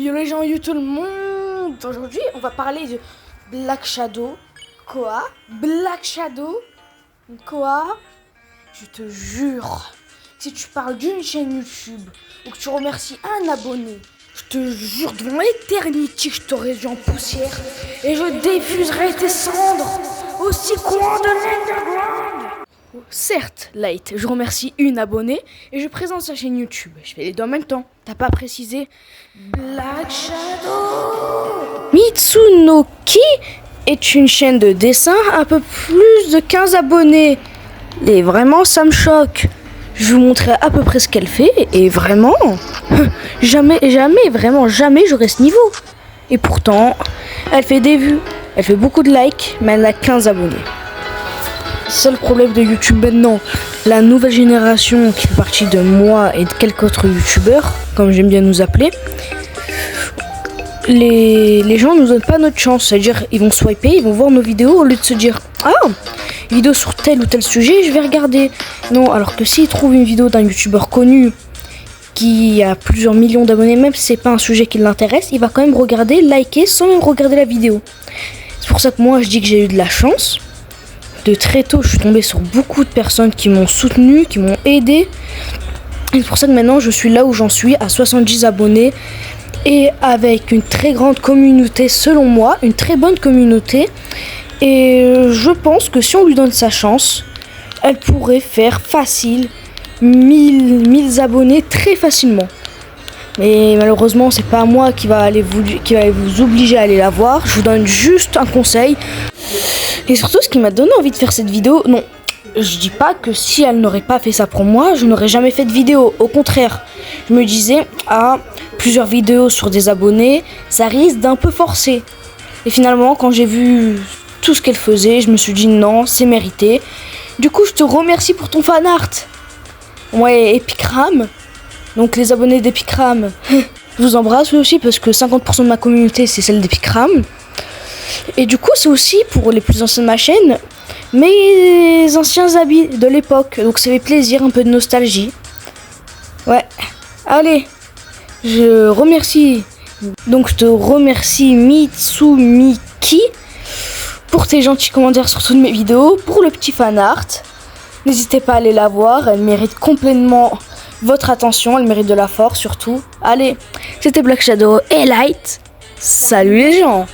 Yo les gens, yo tout le monde. Aujourd'hui, on va parler de Black Shadow. Quoi? Black Shadow? Quoi? Je te jure, si tu parles d'une chaîne YouTube ou que tu remercies un abonné, je te jure devant l'éternité, je te réduis en poussière et je diffuserai tes cendres aux 6 coins de l'underground. Certes, Light, je remercie une abonnée et je présente sa chaîne YouTube. Je fais les deux en même temps. T'as pas précisé Black Shadow. Mitsunoki est une chaîne de dessin à un peu plus de 15 abonnés. Et vraiment, ça me choque. Je vais vous montrer à peu près ce qu'elle fait et vraiment, jamais j'aurai ce niveau. Et pourtant, elle fait des vues, elle fait beaucoup de likes, mais elle a 15 abonnés. C'est le problème de YouTube maintenant. La nouvelle génération qui fait partie de moi et de quelques autres youtubeurs, comme j'aime bien nous appeler, les gens nous donnent pas notre chance. C'est-à-dire, ils vont swiper, ils vont voir nos vidéos au lieu de se dire « Ah, vidéo sur tel ou tel sujet, je vais regarder. » Non, alors que s'ils trouvent une vidéo d'un youtubeur connu qui a plusieurs millions d'abonnés, même si c'est pas un sujet qui l'intéresse, il va quand même regarder, liker sans même regarder la vidéo. C'est pour ça que moi, je dis que j'ai eu de la chance. De très tôt, je suis tombée sur beaucoup de personnes qui m'ont soutenu, qui m'ont aidé. Et c'est pour ça que maintenant, je suis là où j'en suis, à 70 abonnés. Et avec une très grande communauté, selon moi, une très bonne communauté. Et je pense que si on lui donne sa chance, elle pourrait faire facile 1000 abonnés très facilement. Mais malheureusement, c'est pas moi qui va vous obliger à aller la voir. Je vous donne juste un conseil. Et surtout, ce qui m'a donné envie de faire cette vidéo, non, je dis pas que si elle n'aurait pas fait ça pour moi, je n'aurais jamais fait de vidéo. Au contraire, je me disais, plusieurs vidéos sur des abonnés, ça risque d'un peu forcer. Et finalement, quand j'ai vu tout ce qu'elle faisait, je me suis dit non, c'est mérité. Du coup, je te remercie pour ton fan art. Ouais, Epicram. Donc les abonnés d'Epicram, je vous embrasse aussi parce que 50% de ma communauté, c'est celle d'Epicram. Et du coup, c'est aussi pour les plus anciens de ma chaîne, mes anciens habits de l'époque. Donc ça fait plaisir, un peu de nostalgie. Ouais, allez, je remercie. Donc je te remercie Mitsumiki pour tes gentils commentaires sur toutes mes vidéos, pour le petit fan art. N'hésitez pas à aller la voir, elle mérite complètement votre attention, elle mérite de la force surtout. Allez, c'était Black Shadow et Light. Salut les gens!